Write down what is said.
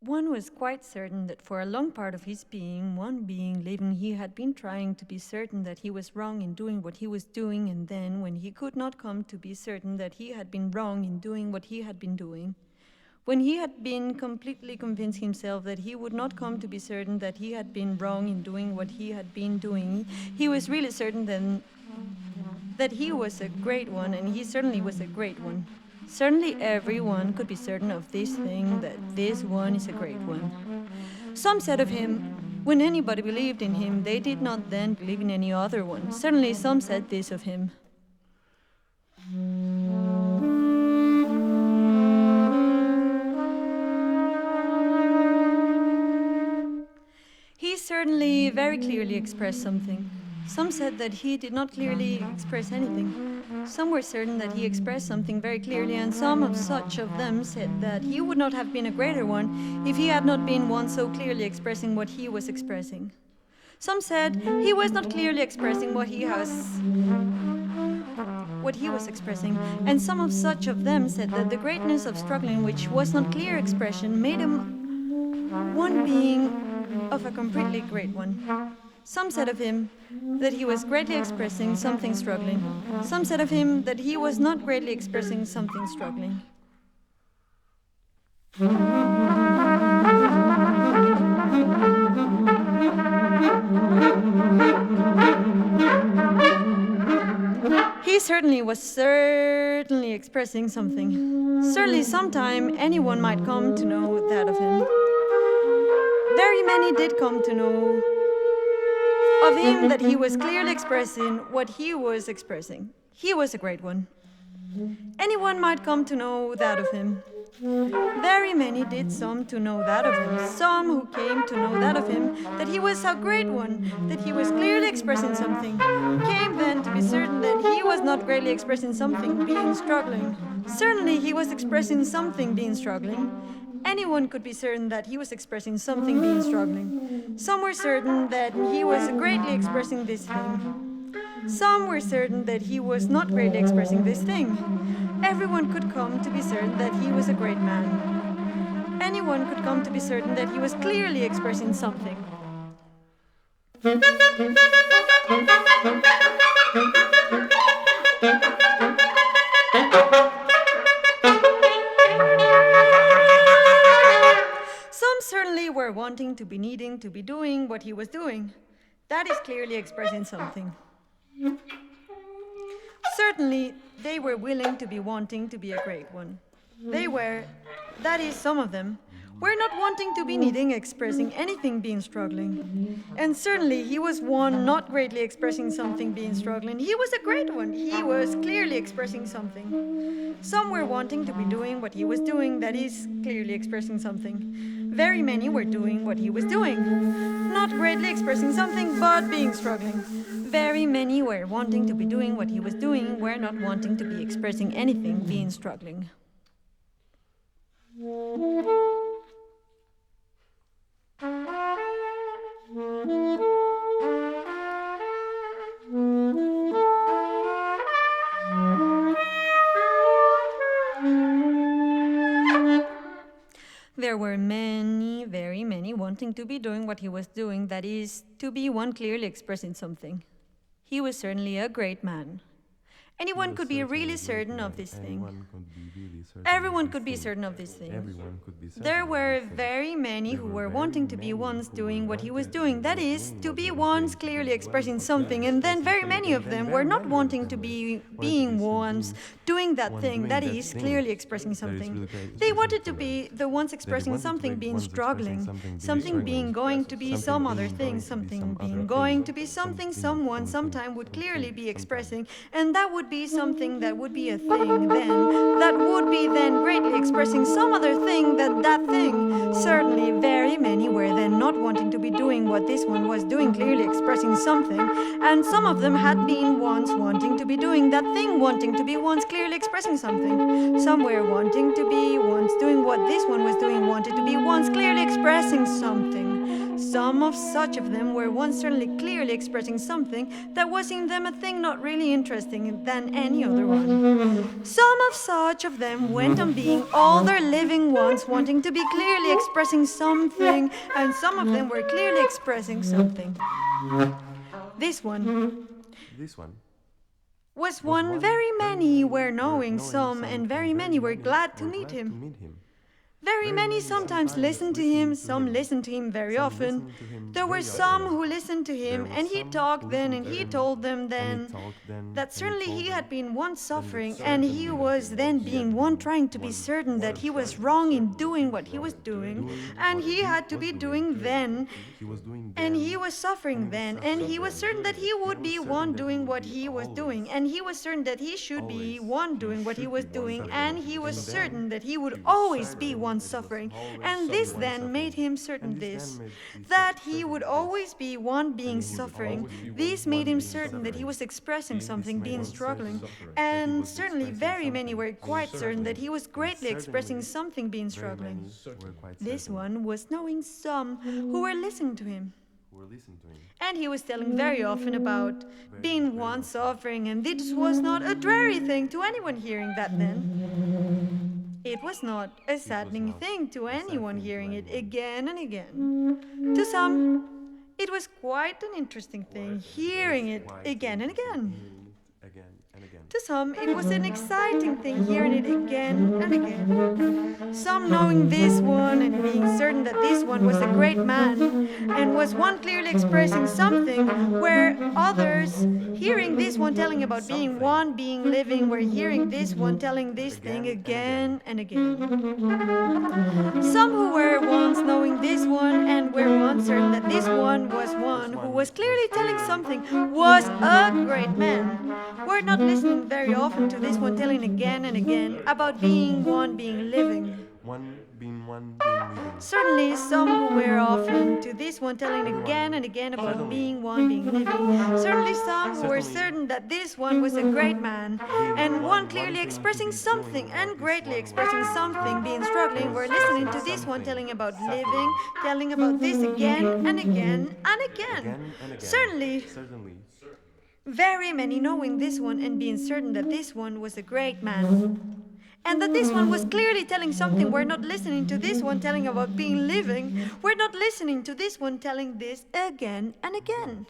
One was quite certain that for a long part of his being, one being living, he had been trying to be certain that he was wrong in doing what he was doing, and then, when he could not come to be certain that he had been wrong in doing what he had been doing, when he had been completely convinced himself that he would not come to be certain that he had been wrong in doing what he had been doing, he was really certain then that he was a great one, and he certainly was a great one. Certainly everyone could be certain of this thing, that this one is a great one. Some said of him, when anybody believed in him, they did not then believe in any other one. Certainly some said this of him. He certainly very clearly expressed something. Some said that he did not clearly express anything. Some were certain that he expressed something very clearly, and some of such of them said that he would not have been a greater one if he had not been one so clearly expressing what he was expressing. Some said he was not clearly expressing what he was expressing, and some of such of them said that the greatness of struggling, which was not clear expression, made him one being of a completely great one. Some said of him that he was greatly expressing something struggling. Some said of him that he was not greatly expressing something struggling. He certainly was expressing something. Certainly sometime anyone might come to know that of him. Very many did come to know of him that he was clearly expressing what he was expressing. He was a great one. Anyone might come to know that of him. Very many did some to know that of him. Some who came to know that of him, that he was a great one, that he was clearly expressing something, came then to be certain that he was not greatly expressing something, being struggling. Certainly he was expressing something, being struggling. Anyone could be certain that he was expressing something, being struggling. Some were certain that he was greatly expressing this thing. Some were certain that he was not greatly expressing this thing. Everyone could come to be certain that he was a great man. Anyone could come to be certain that he was clearly expressing something. Some certainly were wanting to be needing to be doing what he was doing. That is clearly expressing something. Certainly, they were willing to be wanting to be a great one. They were, that is, some of them, were not wanting to be needing, expressing anything, being struggling. And certainly he was one not greatly expressing something, being struggling. He was a great one. He was clearly expressing something. Some were wanting to be doing what he was doing, that is, clearly expressing something. Very many were doing what he was doing, not greatly expressing something, but being struggling. Very many were wanting to be doing what he was doing, were not wanting to be expressing anything, being struggling. There were many, very many wanting to be doing what he was doing, that is, to be one clearly expressing something. He was certainly a great man. Anyone could be really certain of this thing. Everyone could be certain of this thing. There were very many who were wanting to be ones doing what he was doing, that is, to be ones clearly expressing something, and then very many of them were not wanting to be being ones doing that thing, that is, clearly expressing something. They wanted to be the ones expressing something, being struggling, something being going to be some other thing, something being going to be something someone sometime would clearly be expressing, and that would be something that would be a thing then, that would be then greatly expressing some other thing than that thing. Certainly very many were then not wanting to be doing what this one was doing, clearly expressing something, and some of them had been once wanting to be doing that thing, wanting to be once clearly expressing something. Some were wanting to be once doing what this one was doing, wanted to be once clearly expressing something. Some of such of them were once certainly clearly expressing something that was in them a thing not really interesting than any other one. Some of such of them went on being all their living ones, wanting to be clearly expressing something, and some of them were clearly expressing something. This one was one very many were knowing some, and very many were glad to meet him. Very many sometimes listened to him, some listened to him very often. There were some who listened to him, and he talked then, and he told them then that certainly he had been once suffering, and he was then being one trying to be certain that he was wrong in doing what he was doing, and he had to be doing then, and he was suffering then, and he was certain that he would be one doing what he was doing, and he was certain that he should be one doing what he was doing, and he was certain that he would always be one suffering. And this then made him certain this, that he would always be one being suffering. This made him certain that he was expressing something, being struggling, and certainly very many were quite certain that he was greatly expressing something, being struggling. This one was knowing some who were listening to him. And he was telling very often about being one suffering, and this was not a dreary thing to anyone hearing that then. It was not a saddening thing to anyone hearing it again and again. To some, it was quite an interesting thing hearing it again and again. To some, it was an exciting thing hearing it again and again. Some knowing this one and being certain that this one was a great man and was one clearly expressing something, where others, hearing this one telling about being one, being living, were hearing this one telling this thing again and again. Some who were once knowing this one and were once certain that this one was one who was clearly telling something, was a great man, were not listening very often to this one telling again and again about being one, being living. Certainly some who were often to this one telling again and again about being one, being living. Certainly some who were certain that this one was a great man, and one clearly expressing something and greatly expressing something, being struggling, were listening to this one telling about living, telling about this again and again and again. Certainly very many knowing this one and being certain that this one was a great man, and that this one was clearly telling something, were not listening to this one telling about being living, were not listening to this one telling this again and again.